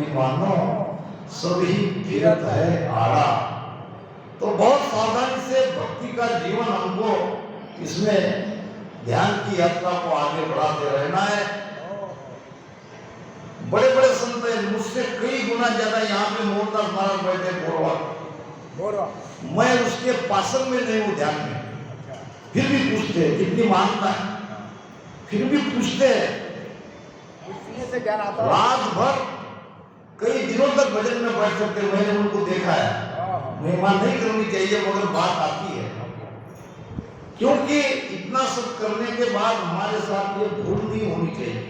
भक्ति मानो सभी तीर्थ है आड़ा। तो बहुत सावधानी से भक्ति का जीवन हमको इसमें ध्यान की यात्रा को आगे बढ़ाते रहना है। बड़े बड़े संत हैं, मुझसे कई गुना ज्यादा यहाँ पे मोहनदास महाराज बैठे बोरवा, मैं उसके पासन में नहीं हूँ ध्यान में, फिर भी पूछते हैं कितनी मानता है, फिर भी पूछते हैं, से ज्ञान आता है। रात भर कई दिनों तक भजन में बैठ सकते, मैंने उनको देखा है। महिमा नहीं करनी चाहिए मगर बात आती है, क्योंकि इतना सब करने के बाद हमारे साथ ये भूल नहीं होनी चाहिए।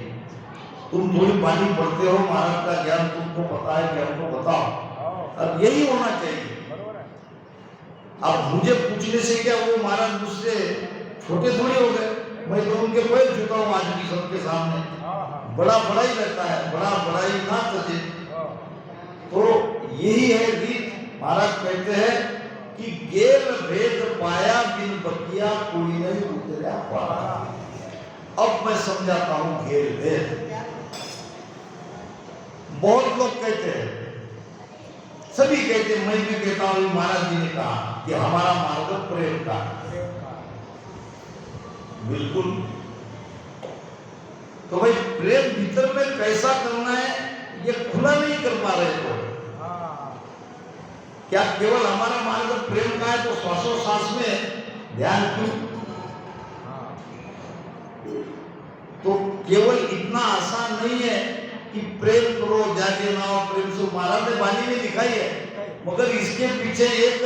तुम थोड़ी बानी पढ़ते हो, महाराज का ज्ञान तुमको पता है कि हमको बताओ, अब यही होना चाहिए। अब मुझे पूछने से क्या वो महाराज मुझसे छोटे थोड़ी हो गए, मैं तो उनके पैर छूता हूँ आज भी सबके सामने। बड़ा बड़ा ही रहता है, बड़ा बड़ा ही ना सके। तो यही है रीत। महाराज कहते हैं कि गेल भेद पाया बिन बकिया कोई नहीं उतरा पाया। अब मैं समझाता हूं गेल भेद। बहुत लोग कहते हैं, सभी कहते हैं, मैं भी कहता हूं, महाराज जी ने कहा कि हमारा मार्ग प्रेम का। बिल्कुल। तो भाई प्रेम भीतर में कैसा करना है ये खुला नहीं कर पा रहे हो। क्या केवल हमारा मार्ग प्रेम का है तो श्वासोश्वास में ध्यान क्यों? तो केवल इतना आसान नहीं है कि प्रेम करो जाके ना हो, प्रेम से। महाराज ने वाणी में दिखाई है, मगर इसके पीछे एक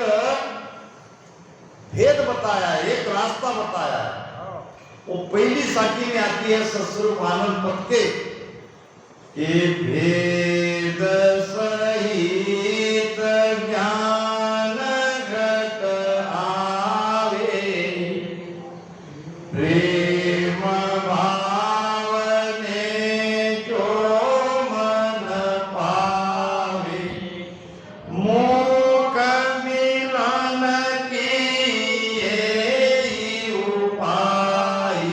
भेद बताया है, एक रास्ता बताया है। वो पहली साखी में आती है ससुर मानव पद के भेद सहित ज्ञान घट आवे, प्रेम भाव ने जो मन पावे, मुख मिलन की यही उपाय,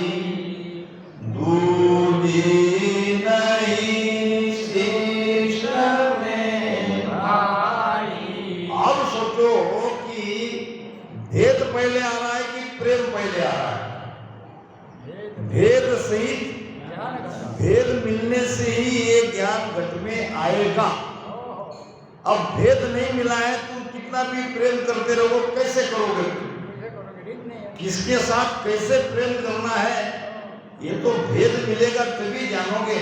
दूजी नहीं शीश में भाई। अब सोचो कि भेद पहले आ रहा है कि प्रेम पहले आ रहा है? भेद सहित भेद मिलने से ही ये ज्ञान घट में आएगा। अब भेद नहीं मिला है, तुम कितना भी प्रेम करते रहो, कैसे करोगे? किसके साथ कैसे प्रेम करना है ये तो भेद मिलेगा तभी जानोगे।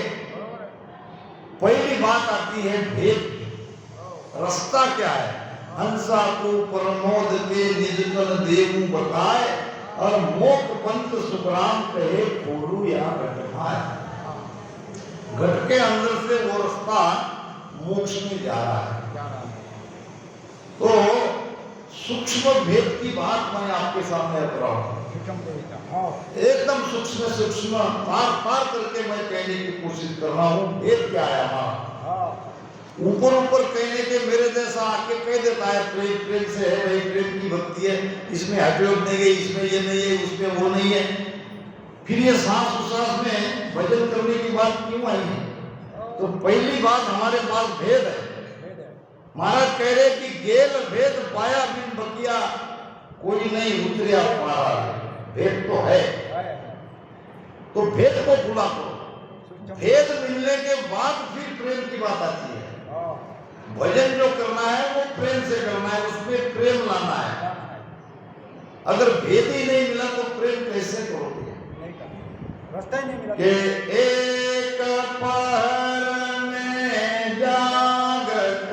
पहली बात आती है भेद की। रास्ता क्या है? हंसा को प्रमोद के निज तन देवु बताए, और मोक पंथ सुखराम कहे खोलू या घटमाए। घट के अंदर से वो रास्ता मोक्ष में जा रहा है। तो सूक्ष्म भेद की बात मैं आपके सामने कर रहा हूं, एकदम सूक्ष्म सूक्ष्म पार पार करके मैं कहने की कोशिश कर रहा हूं। भेद क्या है हमारा? ऊपर ऊपर कहने के मेरे जैसा आके कह देता है प्रेम प्रेम से है, भाई प्रेम की भक्ति है, इसमें हटयोग नहीं है, इसमें ये नहीं है, उसमें वो नहीं है। फिर ये सांस उसास में भजन करने की बात क्यों आई है? तो पहली बात हमारे पास भेद है। महाराज कह रहे कि गेल भेद पाया बिन बकिया कोई नहीं उतरिया पारा। भेद तो है, तो भेद को पूरा करो। भेद मिलने के बाद फिर प्रेम की बात आती है। भजन जो करना है वो प्रेम से करना है, उसमें प्रेम लाना है। अगर भेद ही नहीं मिला तो प्रेम कैसे करोगे? रास्ता ही नहीं मिला। कि एक पहर में जागत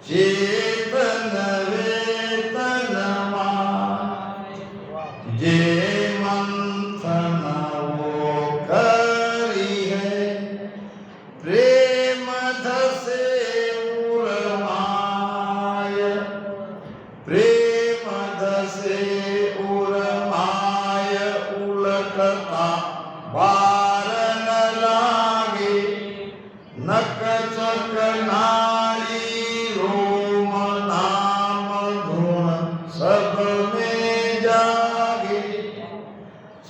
चेतन वेतन माय, जे मंथन वो करी है, प्रेम धसे उर्माय, प्रेम धसे उर्माय, उलटता बार न लागे, नक चक नाड़ी रोम नाम धुन सब में जागे,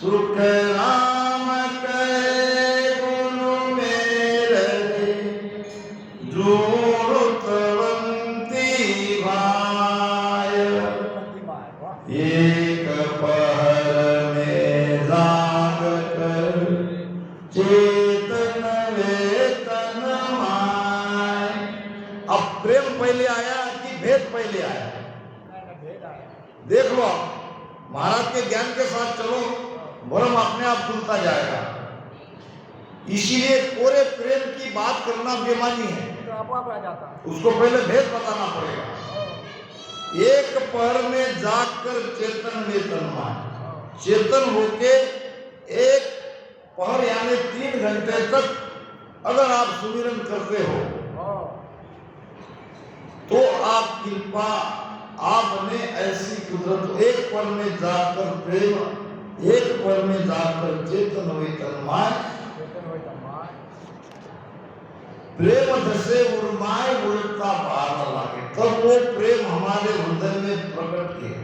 सुख राम कहे गुरु मेरे, जुड़तवंती भाय एक पहर में जाग कर चेतन वेतन माय। अब प्रेम पहले आया कि भेद पहले आया? देख लो, महाराज के ज्ञान के साथ चलो, भ्रम अपने आप खुलता जाएगा। इसीलिए कोरे प्रेम की बात करना बेमानी है, तो आप आ जाता है। उसको पहले भेद बताना पड़ेगा। एक पहर में जाकर चेतन में तन्माय, चेतन होके एक पहर यानी 3 घंटे तक अगर आप सुमिरन करते हो तो आप कृपा आपने ऐसी कुदरत, एक पल में जाकर प्रेम, एक पल में जाकर चेतन हुई तन्माय, प्रेम धसे उर्माय उल्टा बार लागे, तब वो प्रेम हमारे हृदय में प्रकट किए।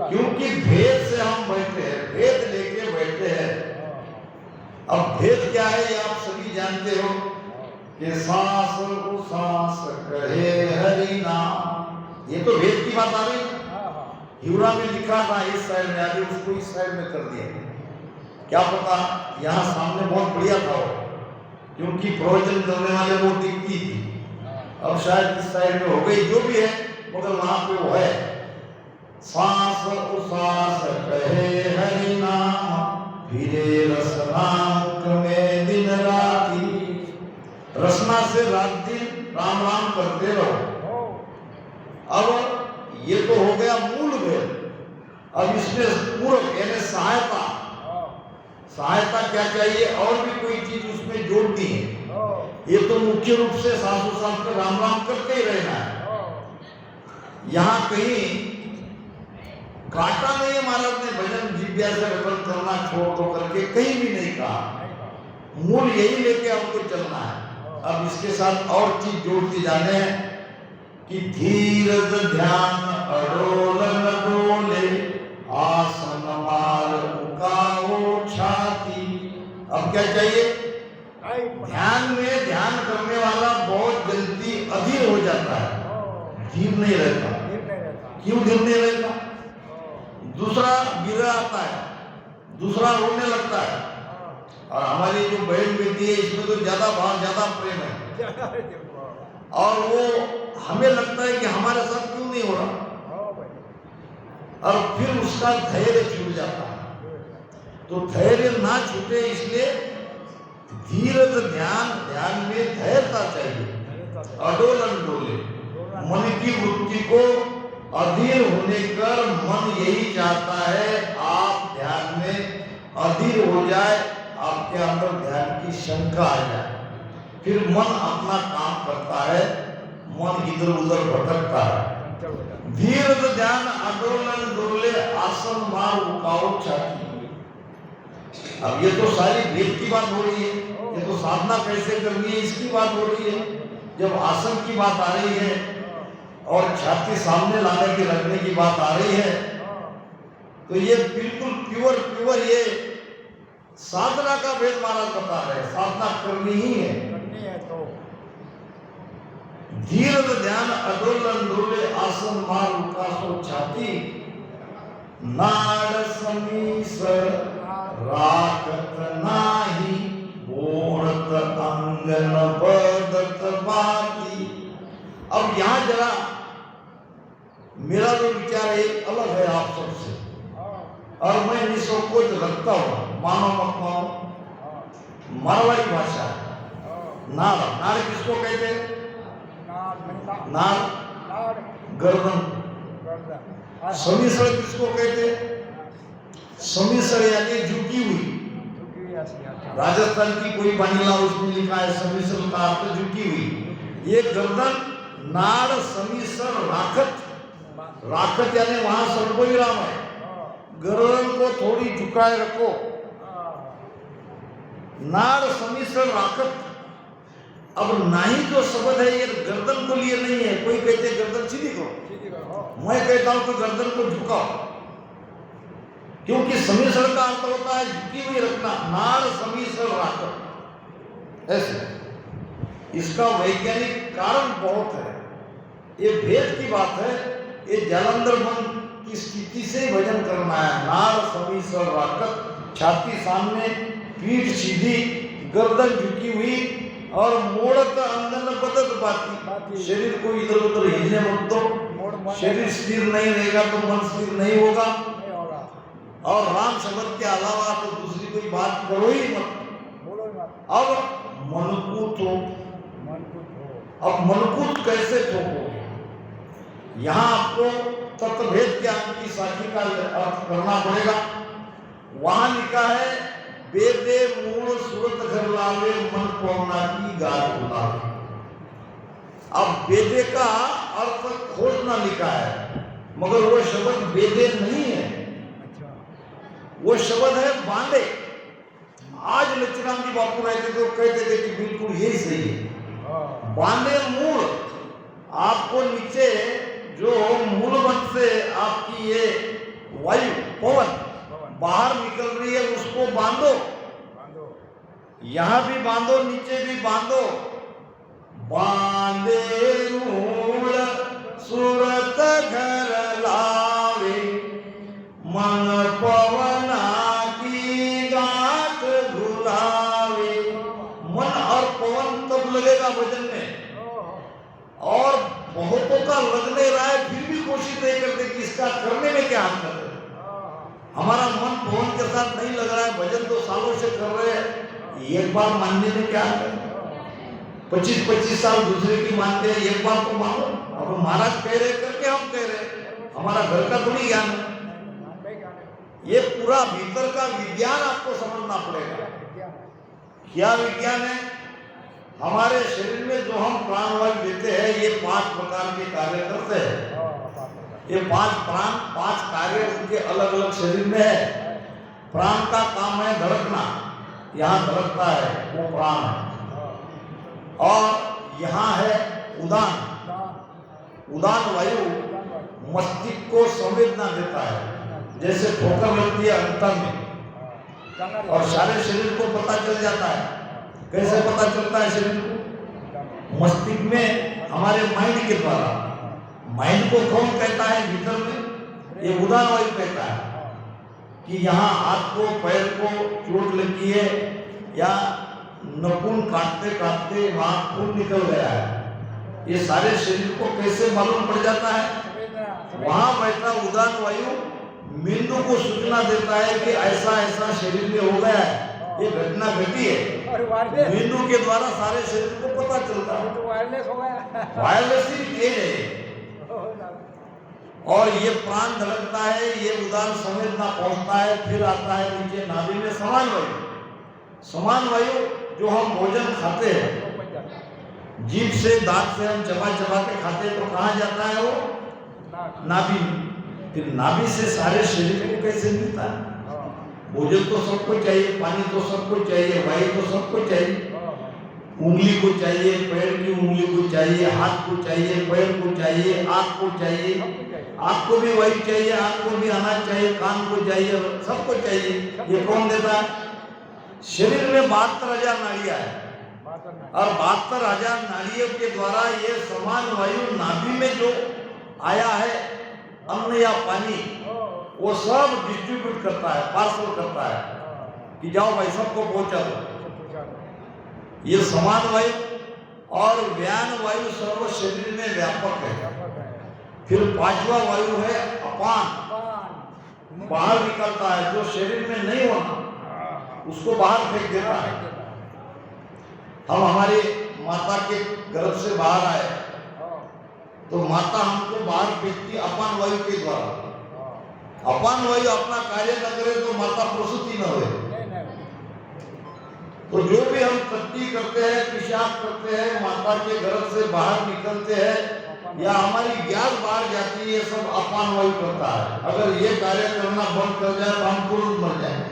क्योंकि भेद से हम बैठे हैं, भेद लेके बैठे हैं। अब भेद क्या है ये आप सभी जानते हो कि सांस को सांस कहे हरि नाम, ये तो भेद की बात आ रही है। हिवरा में लिखा था इस साइड में, आगे उसको इस साइड में कर दिया। क्या पता यहाँ सामने बहुत बढ़िया था वो, क्योंकि प्रवचन करने वाले वो दिखती थी। अब शायद इस साइड में हो गई, जो भी है, मगर वहां पे वो है। सांस उसास कहे हरि नाम, फिरे रसनाम में दिन राती, रसना से रात दिन राम राम करते रहो। अब ये तो हो गया मूल भेद। अब इसमें पूरक यानी सहायता, सहायता क्या चाहिए, और भी कोई चीज उसमें जोड़नी है। ये तो मुख्य रूप से सासू सास पे राम राम करते ही रहना है। यहाँ कहीं काटा नहीं है महाराज ने भजन जिज्ञा से रटन करना छोड़ दो करके कहीं भी नहीं कहा। मूल यही लेके हमको चलना है। अब इसके साथ और चीज जोड़ती जाने हैं कि धीरज ध्यान अडोलन डोले, आसन मार उकाओ छाती। अब क्या चाहिए? ध्यान में ध्यान करने वाला बहुत जल्दी अधीर हो जाता है, धीर नहीं रहता। क्यों धीर नहीं रहता? दूसरा गिरा आता है, दूसरा रोने लगता है। और हमारी जो बहन बेटी है इसमें तो ज्यादा भाव, ज्यादा प्रेम है, और वो हमें लगता है कि हमारे साथ क्यों नहीं हो रहा, और फिर उसका धैर्य छूट जाता है। तो धैर्य ना छूटे इसलिए धीरज ध्यान, ध्यान में धैर्यता चाहिए। अडोलन डोले, मन की वृत्ति को अधीर होने कर मन यही चाहता है आप ध्यान में अधीर हो जाए, आपके अंदर ध्यान की शंका आ जाए, फिर मन अपना काम करता है, मन इधर उधर भटकता है। धीरज ध्यान अडोलन डोले, आसन मार उकाओ छाती। अब ये तो सारी भेद की बात हो रही है, ये तो साधना कैसे करनी है इसकी बात हो रही है। जब आसन की बात आ रही है और छाती सामने लाने की रखने की बात आ रही है, तो ये बिल्कुल प्योर ये साधना का भेद महाराज बता रहे हैं। साधना करनी ही है, तो धीरज ध्यान अडोलन डोले, आसन मार उकासो छाती, नाड़ समीसर राखत नाही, बोड़त अंगन बदत बाती। अब यहां जरा मेरा जो विचार एक अलग है आप सबसे, और मैं निसंकोच रखता हूं, मानो मत मानो। मारवाड़ी भाषा है। नाड़, नाड़ किसको कहते हैं? नाड़ गर्दन। समीसर किसको कहते हैं? समीसर यानी झुकी हुई। राजस्थान की कोई बानीला उसमें लिखा है समीसर का अर्थ झुकी हुई। ये गर्दन, नाड़, समीसर, राखत। राखत यानी वहां सर्वविराम है, गर्दन को थोड़ी झुकाए रखो। नाड़, समीसर, राखत। अब नाही जो शब्द है ये गर्दन को लिए नहीं है। कोई कहते हैं गर्दन सीधी करो, मैं कहता हूं तो गर्दन को झुकाओ, क्योंकि समीसर का अर्थ होता है झुकी हुई रखना। नाड़, समीसर, राखत, ऐसे। इसका वैज्ञानिक कारण बहुत है। ये भेद की बात है। ये जलंधर मन की स्थिति से भजन करना है। नार समी सर राकत, छाती सामने, पीठ सीधी, गर्दन झुकी हुई और मोड़त अंगन बदत बाती। शरीर को इधर उधर हिलने मत दो। शरीर स्थिर नहीं रहेगा तो मन स्थिर नहीं होगा। और राम शब्द के अलावा तो दूसरी कोई बात करो ही मत, बोलो ही मत। अब मनकूत हो। अब मनकूत कैसे ठोकोगे? यहाँ आपको तत्वभेद ज्ञान की साखी का अर्थ करना पड़ेगा। वहां लिखा है वेदे मूल सूरत घर लावे मन पवना की गाल बुलावे। अब वेदे का अर्थ खोजना लिखा है, मगर वो शब्द वेदे नहीं है, वो शब्द है बांधे। आज लक्ष्मण जी बापू रहते तो कहते थे कि बिल्कुल यही सही है। बांधे मूल, आपको नीचे जो मूल बंध से आपकी ये वायु पवन बाहर निकल रही है उसको बांधो। यहां भी बांधो, नीचे भी बांधो। बांधे मूल सूरत घर लावे मन पवना की गांठ भुलावे। मन और पवन तब लगेगा भजन में, और बहुतों का लग नहीं रहा है फिर भी कोशिश नहीं करते कि इसका करने में क्या अंतर है। हमारा मन पवन के साथ नहीं लग रहा है, भजन तो सालों से कर रहे हैं, एक बार मानने में क्या है? 25-25 साल दूसरे की मानते हैं, एक बार तो मानो। अब महाराज कह रहे करके हम कह रहे, हमारा घर का थोड़ी ज्ञान है। ये पूरा भीतर का विज्ञान आपको समझना पड़ेगा। क्या विज्ञान है? हमारे शरीर में जो हम प्राणवायु लेते हैं ये 5 प्रकार के कार्य करते हैं। ये 5 प्राण, 5 कार्य उनके अलग अलग शरीर में है। प्राण का काम है धड़कना, यहाँ धड़कता है वो प्राण है। और यहाँ है उदान, उदान वायु मस्तिष्क को संवेदना देता है, जैसे ठोकर लगती है अंतर में और सारे शरीर को पता चल जाता है। कैसे पता चलता है शरीर को? मस्तिष्क में हमारे माइंड के द्वारा। माइंड को कौन कहता है भीतर में? ये उदान वायु कहता है कि यहाँ हाथ को पैर को चोट लगी है या नपुन काटते काटते वहां खून निकल गया है। ये सारे शरीर को कैसे मालूम पड़ जाता है? वहां बैठा उदान वायु मेंदु को सूचना देता है कि ऐसा ऐसा शरीर में हो गया है, ये घटना घटी है। मेंदु के द्वारा सारे शरीर को पता चलता है। तो वायरलेस हो गया, वायरलेस ही तेज है। और ये प्राण धड़कता है, ये उदान संवेदना पहुंचता है, फिर आता है नीचे नाभि में समान वायु। समान वायु जो हम भोजन खाते हैं, जीभ से दांत से हम चबा चबा के खाते हैं, तो कहाँ जाता है वो? नाभि में। फिर नाभि से सारे शरीर को कैसे मिलता है? भोजन तो सबको चाहिए, पानी तो सबको चाहिए, वायु तो सबको चाहिए। उंगली को चाहिए, पैर की उंगली को चाहिए, हाथ को चाहिए, पैर को चाहिए, आँख को चाहिए, आँख को भी वायु चाहिए, आँख को भी अनाज चाहिए, कान को चाहिए, सबको चाहिए। ये कौन देता है? शरीर में 72,000 नाड़ियां है और 72,000 नाड़ियों के द्वारा ये समान वायु नाभि में जो आया है अन्न या पानी, वो सब डिस्ट्रीब्यूट करता है, पार्सल करता है कि जाओ भाई सबको पहुंचा दो। ये समान वायु और व्यान वायु सर्व शरीर में व्यापक है। फिर 5वां वायु है अपान, बाहर निकलता है, जो शरीर में नहीं होना उसको बाहर फेंक देता है। हम हमारी माता के गर्भ से बाहर आए तो माता हमको बाहर फेंकती अपान वायु के द्वारा। अपान वायु अपना कार्य न करे तो माता प्रसूति न हो। तो जो भी हम टट्टी करते हैं, पेशाब करते हैं, माता के गर्भ से बाहर निकलते हैं या हमारी गैस बाहर जाती है, ये सब अपान वायु करता है। अगर ये कार्य करना बंद कर जाए तो हम तुरंत मर जाएंगे।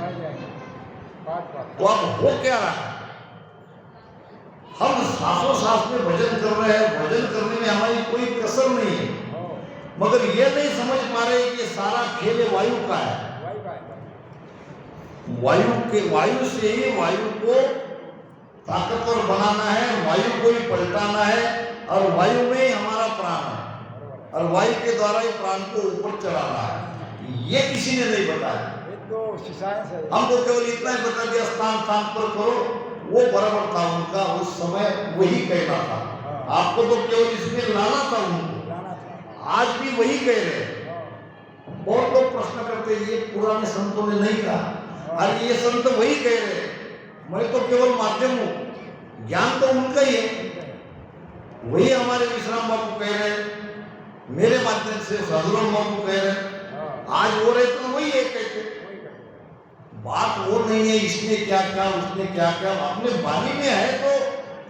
तो अब हो क्या रहा है? हम सांसों सांस में भजन कर रहे हैं, भजन करने में हमारी कोई कसर नहीं है, मगर ये नहीं समझ पा रहे कि सारा खेल वायु का है। वायु से ही वायु को ताकतवर बनाना है, वायु को ही पलटाना है, और वायु में ही हमारा प्राण है, और वायु के द्वारा ही प्राण को ऊपर चढ़ाना है। ये किसी ने नहीं बताया। ये तो साइंस है। हमको केवल इतना ही बता दिया स्थान स्थान पर करो, वो बराबर था उनका, उस समय वही कहना था। आपको तो केवल इसमें लाना था उनको, लाना था। आज भी वही कह रहे हैं। बहुत लोग प्रश्न करते हैं, ये पुराने संतों ने नहीं कहा, और ये संत वही कह रहे हैं, मैं तो केवल माध्यम हूँ, ज्ञान तो उनका ही है। वही हमारे विश्राम बाबू कह रहे हैं, मेरे माध्यम से साधुराम बाबू कह रहे हैं, आज वो रहे तो वही एक कहते। बात वो नहीं है इसने क्या क्या उसने क्या क्या, अपने वाणी में है तो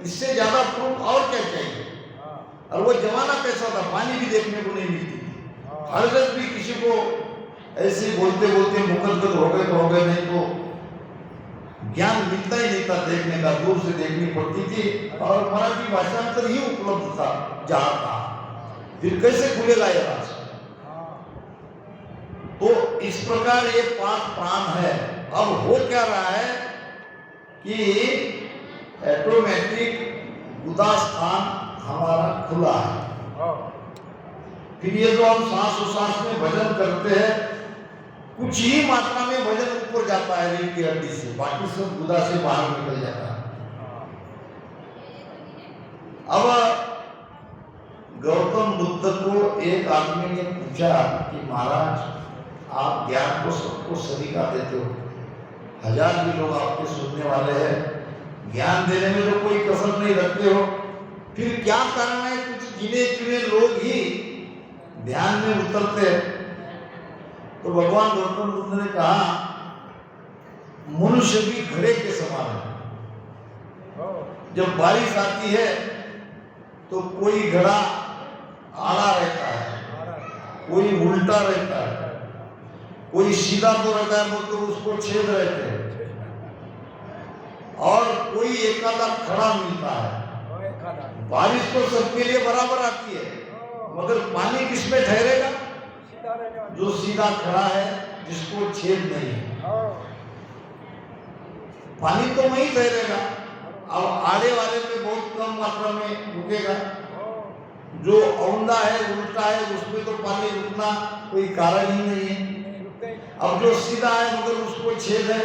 इससे ज्यादा प्रूफ और क्या चाहिए। और वो जमाना कैसा था, वाणी भी देखने को नहीं मिलती थी, हरगत भी किसी को ऐसे बोलते बोलते मुकदगत हो गए तो हो गए, नहीं तो ज्ञान मिलता ही नहीं था देखने का, दूर से देखनी पड़ती थी, और मराठी भाषांतर ही उपलब्ध था जहां था, फिर कैसे खुलेगा ये रास्ता। तो इस प्रकार ये 5 प्राण है। अब हो क्या रहा है कि ऑटोमेटिक गुदा स्थान हमारा खुला है। फिर ये जो हम सांस में भजन करते हैं, कुछ ही मात्रा में भजन ऊपर जाता है रीढ़ की हड्डी से, बाकी सब गुदा से बाहर निकल जाता है। अब गौतम बुद्ध को एक आदमी ने पूछा कि महाराज आप ज्ञान को सबको सलीका देते हो, 1000 भी लोग आपके सुनने वाले हैं, ज्ञान देने में तो कोई कसर नहीं रखते हो, फिर क्या कारण है कुछ गिने चुने लोग ही ध्यान में उतरते हैं। तो भगवान गौतम बुद्ध ने कहा, मनुष्य भी घड़े के समान है। जब बारिश आती है तो कोई घड़ा आड़ा रहता है, कोई उल्टा रहता है, कोई सीधा तो रहता है मतलब उसको छेद रहते हैं, और कोई एकादा खड़ा मिलता है। बारिश तो सबके लिए बराबर आती है, मगर पानी किसमें ठहरेगा? जो सीधा खड़ा है, जिसको छेद नहीं है, पानी तो वहीं ठहरेगा। अब आड़े वाले में बहुत कम मात्रा में रुकेगा, जो औंधा है उल्टा है उसमें तो पानी रुकना कोई कारण ही नहीं है। अब जो सीधा है मगर उसको छेद है,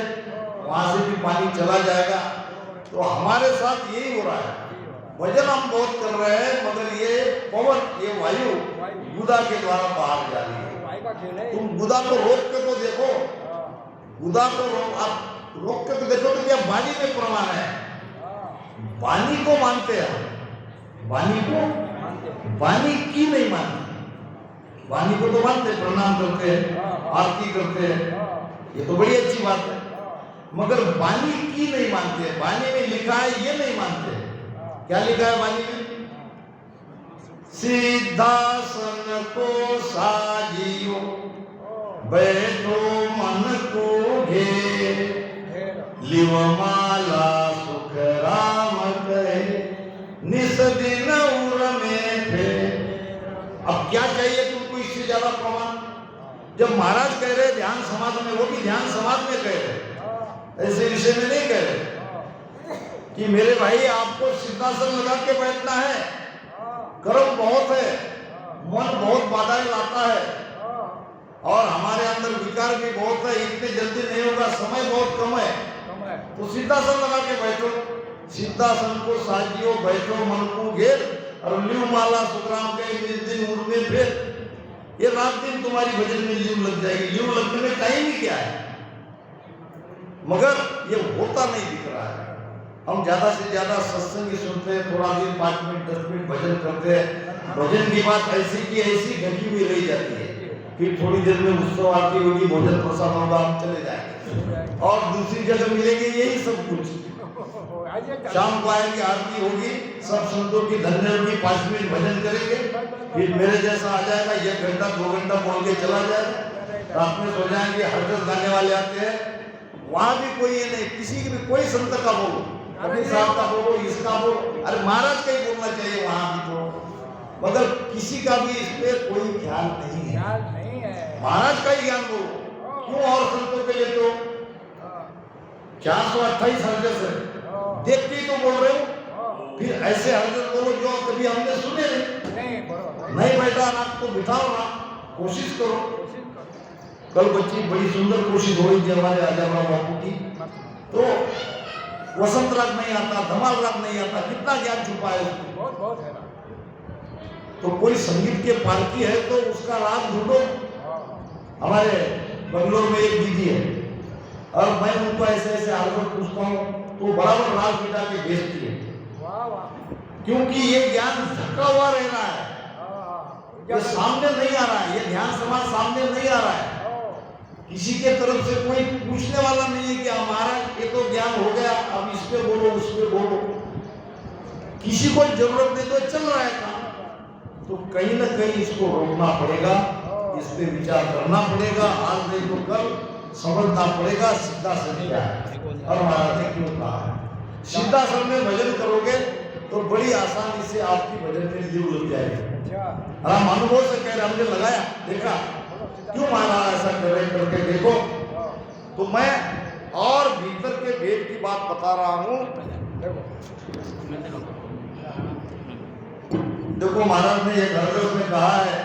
वहां से भी पानी चला जाएगा। तो हमारे साथ यही हो रहा है, वजन हम बहुत कर रहे हैं, मगर ये पवन, ये वायु गुदा के द्वारा बाहर जा रही है। तुम गुदा को रोक के तो देखो, गुदा को आप रोक के तो देखो, तो क्या वाणी में प्रमाण है? वाणी को मानते हैं, वाणी को, वाणी की नहीं मानते। वाणी को तो मानते, प्रणाम करते हैं, आरती करते हैं, ये तो बड़ी अच्छी बात है, मगर वाणी की नहीं मानते। वाणी में लिखा है ये नहीं मानते। क्या लिखा है वाणी में? सिद्धासन को साजियो, बैठो मन को घेर, लिवमाला सुख राम कहे, निस दिन उर में फेर। अब क्या चाहिए तुमको इससे ज्यादा प्रमाण? जब महाराज कह रहे ध्यान समाज में, वो भी ध्यान समाज में कह रहे, ऐसे विषय में नहीं कह रहे कि मेरे भाई आपको सिद्धासन लगा के बैठना है, कर्म बहुत है, मन बहुत बाधाएं लाता है, और हमारे अंदर विकार भी बहुत है, इतने जल्दी नहीं होगा, समय बहुत कम है, तो सिद्धासन लगा के बैठो। सिद्धासन को साजियो, बैठो मन को घेर, और ल्यू माला सुखराम के दिन उर में फिर। ये रात दिन तुम्हारी भजन में ल्यू लग जाएगी। ल्यू लगने में टाइम ही क्या है, मगर ये होता नहीं दिख रहा है। हम ज्यादा से ज्यादा सत्संग सुनते हैं, थोड़ा देर 5 मिनट 10 मिनट भजन करते हैं, भजन की बात ऐसी की ऐसी ढकी हुई रह जाती है, फिर थोड़ी देर में उत्सव आरती होगी, भोजन प्रसाद होगा, हम चले जाएंगे, और दूसरी जगह मिलेंगे यही सब कुछ। शाम को आएंगे, आरती होगी, सब संतों की धन्य होगी, 5 मिनट भजन करेंगे, फिर मेरे जैसा आ जाएगा, 1 घंटा 2 घंटा बोल के चला जाएगा, रात में सो जाएंगे। हरकत गाने वाले आते हैं, वहां भी कोई ये नहीं, किसी की भी कोई संत का बोलो, कभी साहब का बोलो, इसका बोलो, अरे महाराज का ही बोलना चाहिए वहां भी तो, मगर किसी का भी इस पे कोई ख्याल नहीं है। महाराज का ही ज्ञान बोलो, क्यों और संतों के लिए तो 428 हर्जस है, देख के ही तो बोल रहे हो। हाँ। फिर ऐसे हरकत बोलो जो कभी हमने सुने नहीं। नहीं बरोबर नहीं बैठा ना तो बिठाओ ना, कोशिश करो। कोशिश करो। कल बच्ची बड़ी सुंदर कोशिश हो रही थी हमारे आजाराम बापू की, तो वसंत राग नहीं आता, धमाल राग नहीं आता, कितना ज्ञान छुपा है उसमें। बहुत बहुत है ना। तो कोई संगीत के पारखी है तो उसका राग ढूंढो। हाँ। हमारे बंगलोर में एक दीदी है और मैं उनको ऐसे ऐसे आर्गन पूछता हूँ तो बराबर राग मिटा के भेजती है, वाह वाह। क्योंकि ये ज्ञान ढका हुआ रह रहा है, हाँ। ये सामने नहीं आ रहा है, ये ध्यान समाज सामने नहीं आ रहा है। किसी के तरफ से कोई पूछने वाला नहीं है कि हमारा ये तो ज्ञान हो गया, अब इस पे बोलो उस पे बोलो। किसी को जरूरत नहीं तो चल रहा है काम। तो कहीं ना कहीं इसको रोकना पड़ेगा, इस पे विचार करना पड़ेगा, आज नहीं तो कल समझना पड़ेगा सीधा सर क्या है और महाराज ने क्यों कहा है। सीधा सर में भजन करोगे तो बड़ी आसानी से आपकी भजन में जीव लग जाएगी। हम अनुभव से कह रहे, हमने लगाया देखा क्यों महाराज ऐसा कर रहे, करके देखो। तो मैं और भीतर के भेद की बात बता रहा हूं। देखो महाराज ने एक हरकत में कहा है,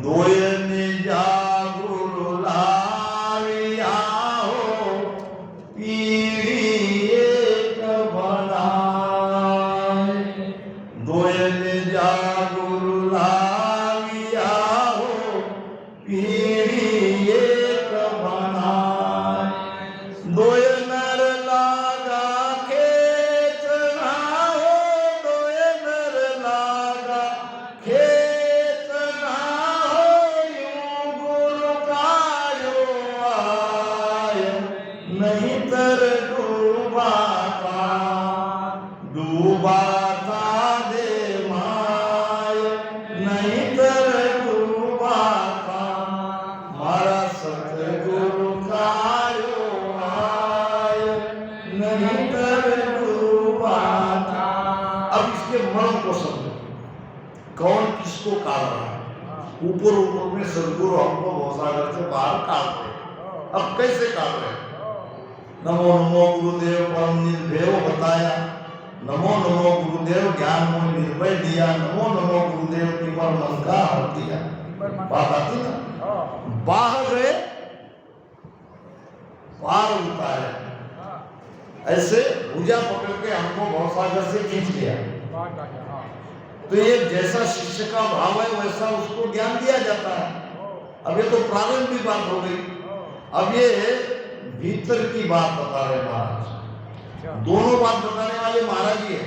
दोयन जागुरु लाविया हो पीढ़ी एक बनाए। दोयन जागुरु लाविया हो पीढ़ी एक बनाए। दोय नर लागा खेचना हो, दोय नर लागा खेचना हो, यूं गुरु कायो आय नहीं तर डूबाता, डूबाता दे माय नहीं तर डूबाता, मारा सतगुरु कायो आय नहीं तर डूबाता। अब इसके मर्म को समझो, कौन किसको काट रहा है। ऊपर ऊपर में सदगुरु हमको भवसागर से बाहर काट रहे। अब कैसे काट रहे? नमो नमो गुरुदेव परम निर्भय बताया, नमो नमो गुरुदेव ज्ञान मोह निर्भय दिया, नमो नमो गुरुदेव तिमर मन का हर दिया। बात आती ना, बाहर गए पार उतारे, ऐसे भुजा पकड़ के हमको भवसागर से खींच लिया। तो ये जैसा शिष्य का भाव है वैसा उसको ज्ञान दिया जाता है। अब ये तो प्रारंभिक बात हो गई, अब ये भीतर की बात बता रहे महाराज। दोनों बात बताने वाले महाराज ही है।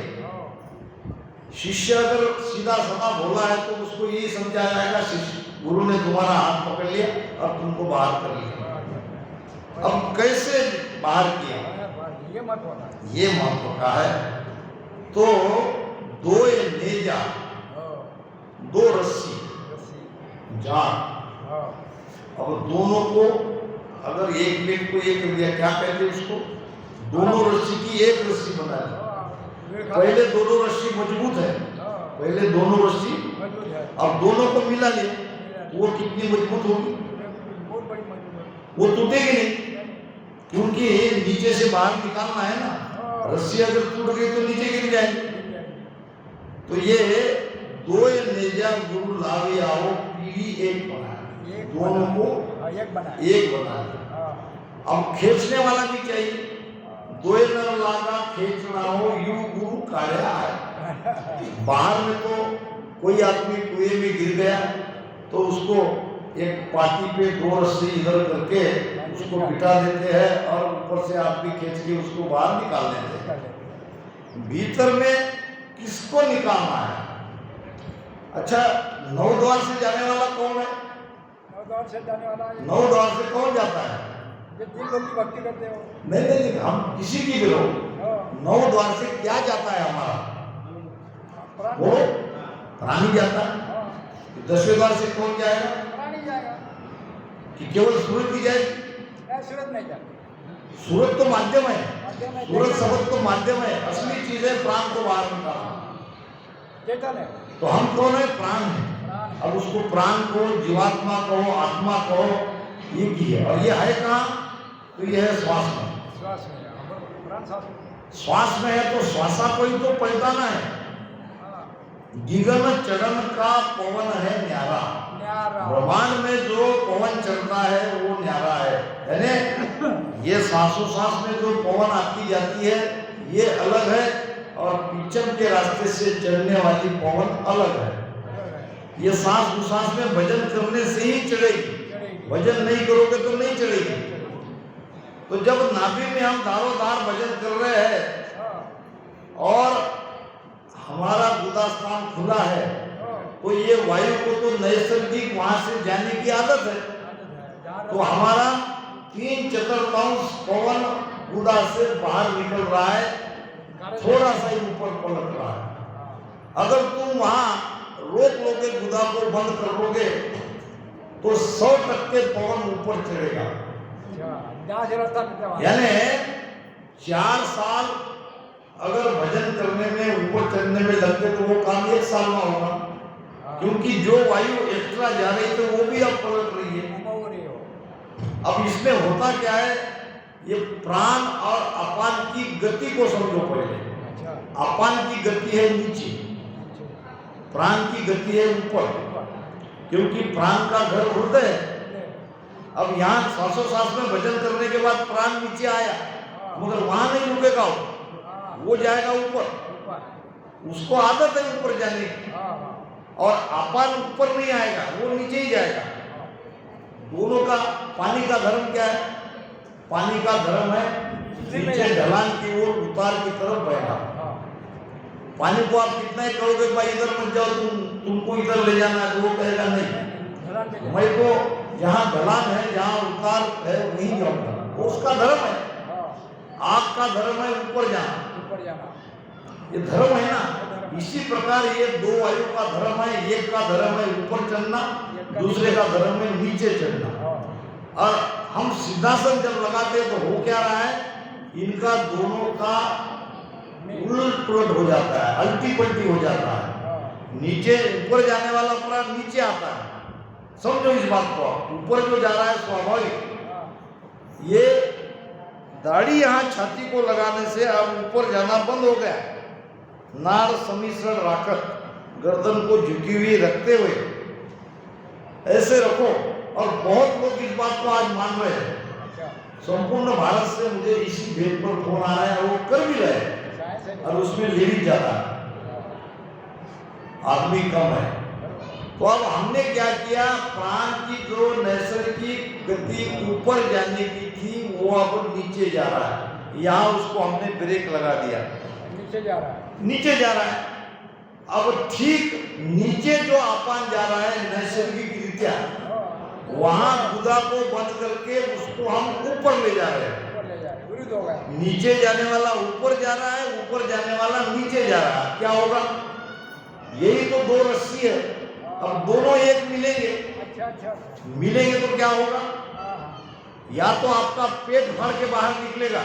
शिष्य अगर सीधा सदा बोला है तो उसको यही समझाया जाएगा, शिष्य गुरु ने तुम्हारा हाथ पकड़ लिया और तुमको बाहर कर लिया। अब कैसे बाहर किया ये महत्व का है। तो दो नेजा, दो रस्सी जान, अब दोनों को अगर एक प्लेट को एक कर दिया, क्या कहते हैं उसको, दोनों रस्सी की एक रस्सी बना दी। पहले दोनों रस्सी मजबूत है, पहले दोनों रस्सी, अब दोनों को मिला लिया तो वो कितनी मजबूत होगी, वो टूटेगी नहीं, क्योंकि नीचे से बाहर निकालना है ना। रस्सी अगर टूट गई तो नीचे गिर जाएगी। तो ये दो नेजा गुरु लावे आओ पीढ़ी एक बनाए, दोनों को एक बना दिया। अब खींचने वाला भी चाहिए, दो नर लागा खींचना हो यू गुरु काढ़ा है। बाहर में तो कोई आदमी कुएं में गिर गया तो उसको एक पाटी पे दो रस्सी इधर करके उसको बिठा देते हैं और ऊपर से आदमी खींच के उसको बाहर निकाल देते हैं। भीतर में किसको निकालना है? अच्छा, नौ द्वार से जाने वाला कौन है? नौ द्वार से कौन जाता है? भक्ति करते हो? नहीं नहीं, हम किसी की भी लोग, नौ द्वार से क्या जाता है हमारा? वो प्राणी जाता है। 10वें द्वार से कौन जाएगा? प्राणी जाएगा कि केवल सूरत की जाएगी? सूरत नहीं जाएगा। सूरत तो माध्यम है, सूरत शब्द तो माध्यम है, असली चीज है प्राण को बाहर निकालना। तो हम कौन है? प्राण है। अब उसको प्राण को जीवात्मा कहो, आत्मा कहो, ये की है। और ये है कहाँ? तो ये है श्वास में। प्राण सांस में। श्वास में है तो श्वासा को ही तो पलटाना है। हाँ, गिगन चरण का पवन है न्यारा। न्यारा। ब्रह्मांड में जो पवन चलता है वो न्यारा है, यानी ये सांसों सांस में जो पवन आती जाती है ये अलग है, और पीछम के रास्ते से चलने वाली पवन अलग है। ये सांस सांस में भजन करने से ही चढ़ेगी, भजन नहीं करोगे तो नहीं चढ़ेगी। तो जब नाभि में हम दारोदार भजन कर रहे हैं और हमारा गुदा स्थान खुला है, तो ये वायु को तो नैसर्गिक वहां से जाने की आदत है, तो हमारा 3/4 पवन गुदा से बाहर निकल रहा है, थोड़ा सा ही ऊपर पलट रहा है। अगर तुम वहां रोक लोगे, गुदा को बंद कर लोगे, तो 100% पवन ऊपर चढ़ेगा। यानी 4 साल अगर भजन करने में ऊपर चढ़ने में लगते तो वो काम 1 साल में होगा, क्योंकि जो वायु एक्स्ट्रा जा रही थी वो भी अब पलट रही है। अब इसमें होता क्या है, ये प्राण और अपान की गति को समझो पहले। अपान की गति है नीचे, प्राण की गति है ऊपर, क्योंकि प्राण का घर हृदय है। अब यहाँ श्वासोश्वास में भजन करने के बाद प्राण नीचे आया, मगर वहां नहीं रुकेगा, वो जाएगा ऊपर, उसको आदत है ऊपर जाने की। और अपान ऊपर नहीं आएगा, वो नीचे ही जाएगा। दोनों का पानी का धर्म क्या है? पानी का धर्म है नीचे ढलान की ओर उतार की तरफ बहना। पानी को आप कितना ही कहोगे भाई इधर मत जाओ, तुमको इधर ले जाना है, तो वो कहेगा नहीं, मैं तो जहाँ ढलान है, जहाँ उतार है वहीं जाऊंगा, वो उसका धर्म है। आग का धर्म है ऊपर जाना, ये धर्म है ना। इसी प्रकार ये 2 वायु का धर्म है, एक का धर्म है ऊपर चढ़ना, दूसरे का धर्म है नीचे चढ़ना। और हम सिद्धासन जब लगाते हैं तो हो क्या रहा है, इनका दोनों का उलट पुलट हो जाता है, अल्टी पल्टी हो जाता है। नीचे ऊपर जाने वाला प्राण नीचे आता है, समझो इस बात को। ऊपर जो जा रहा है स्वाभाविक, ये दाढ़ी यहाँ छाती को लगाने से अब ऊपर जाना बंद हो गया। नाड़ समीसर राखत, गर्दन को झुकी हुई रखते हुए ऐसे रखो। और बहुत लोग इस बात को आज मान रहे हैं, संपूर्ण भारत से मुझे इसी भेद पर फोन आ रहा है, वो कर भी रहे हैं, और उसमें लेडीज ज्यादा है, आदमी कम है। तो अब हमने क्या किया, प्राण की जो नैसर्गिक गति ऊपर जाने की थी वो अब नीचे जा रहा है। यहाँ उसको हमने ब्रेक लगा दिया, नीचे जा रहा है। अब ठीक नीचे जो अपान जा रहा है नैसर्गिक रीत्या, वहां गुदा को बंद करके उसको हम ऊपर ले जा रहे हैं। नीचे जाने वाला ऊपर जा रहा है, ऊपर जाने वाला नीचे जा रहा है। क्या होगा, यही तो 2 रस्सी है, अब दोनों एक मिलेंगे। मिलेंगे तो क्या होगा, या तो आपका पेट भर के बाहर निकलेगा,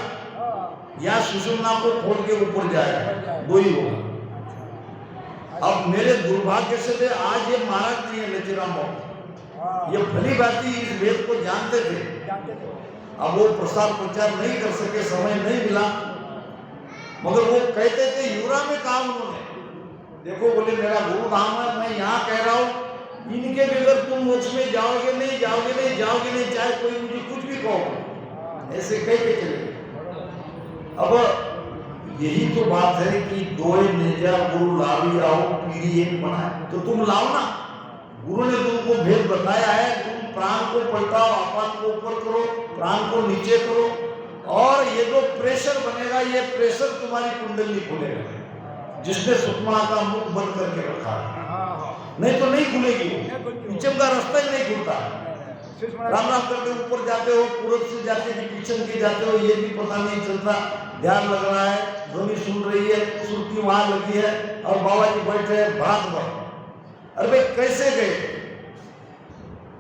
या सुषुम्ना को खोल के ऊपर जाएगा, 2 ही होगा। अब मेरे दुर्भाग्य से आज ये महाराज नहीं है लचीराम बाबू, ये भली भांति इस वेद को जानते थे, अब वो प्रसार प्रचार नहीं कर सके, समय नहीं मिला, मगर वो कहते थे युरा में कहा उन्होंने, देखो बोले मेरा गुरु धाम है, मैं यहाँ कह रहा हूँ, इनके बगैर तुम मोक्ष में जाओगे नहीं, चाहे कोई मुझे कुछ भी कहो, ऐसे कह के चले। अब यही तो बात है कि 2 निजा गुरु लावी आओ पीढ़ी एक बनाए, तो तुम लाओ ना। गुरु ने तुमको भेद बताया है, तुम प्राण को पलटाओ, अपान को ऊपर करो, प्राण को नीचे करो, और ये जो प्रेशर बनेगा, ये प्रेशर तुम्हारी कुंडली खोलेगा, जिसने सुषुम्ना का मुख बंद करके रखा है, नहीं तो नहीं खुलेगी वो, पीछम का रास्ता ही नहीं खुलता। राम राम करके ऊपर जाते हो, पूरब से जाते कि पीछम के जाते हो, ये भी पता नहीं चलता। ध्यान लग रहा है, ध्वनि सुन रही है, सुरती वहां लगी है, और बाबा जी बैठे हैं भात भर। अरे भाई कैसे गए,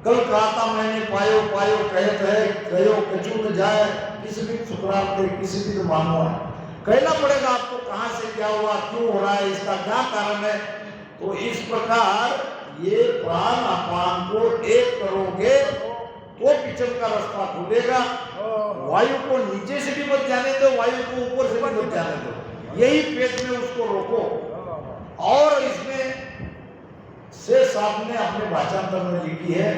कल कहा था मैंने पायो कहत है, कहो कचू न जाए, किसी भी सुकरात के किसी भी तो मानो है, कहना पड़ेगा आपको कहां से क्या हुआ, क्यों हो रहा है, इसका क्या कारण है। तो इस प्रकार ये प्राण अपान को एक करोगे तो पिछल का रास्ता खुलेगा। वायु को नीचे से भी मत जाने दो, वायु को ऊपर से भी मत जाने दो, यही पेट में उसको रोको। और इसमें से साहब ने अपने भाषांतर में लिखी है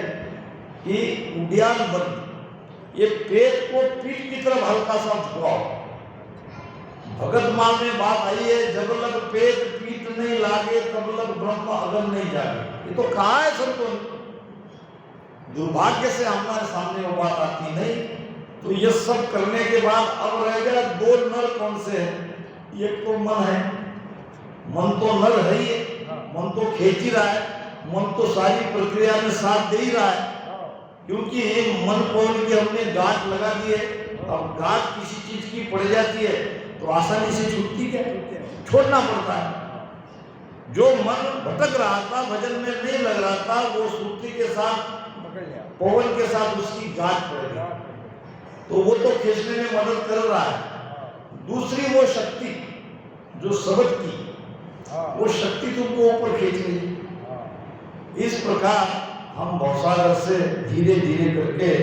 कि उद्यान बंद, ये पेट को पीठ की तरफ हल्का सा झुकाओ। भगत माल में बात आई है, जब लग पेट पीठ नहीं लागे तब लग ब्रह्म अगम नहीं जागे। ये तो कहा है संतों ने, दुर्भाग्य से हमारे सामने वो बात आती नहीं। तो ये सब करने के बाद अब रह गया दो नर कौन से हैं? एक तो मन है, मन तो नर है ही, मन तो खींच ही रहा है, मन तो सारी प्रक्रिया में साथ दे ही रहा है। क्योंकि मन पवन की हमने गांठ लगा दी है, अब गांठ किसी चीज की पड़ जाती है तो आसानी से छूटती क्या? छोड़ना पड़ता है। जो मन भटक रहा था, भजन में नहीं लग रहा था, वो श्रुति के साथ पवन के साथ उसकी गांठ पड़ गई, तो वो तो खींचने में मदद कर रहा है। दूसरी वो शक्ति जो सबक की, वो शक्ति तुमको ऊपर खींच रही। इस प्रकार हम भवसागर से धीरे धीरे करके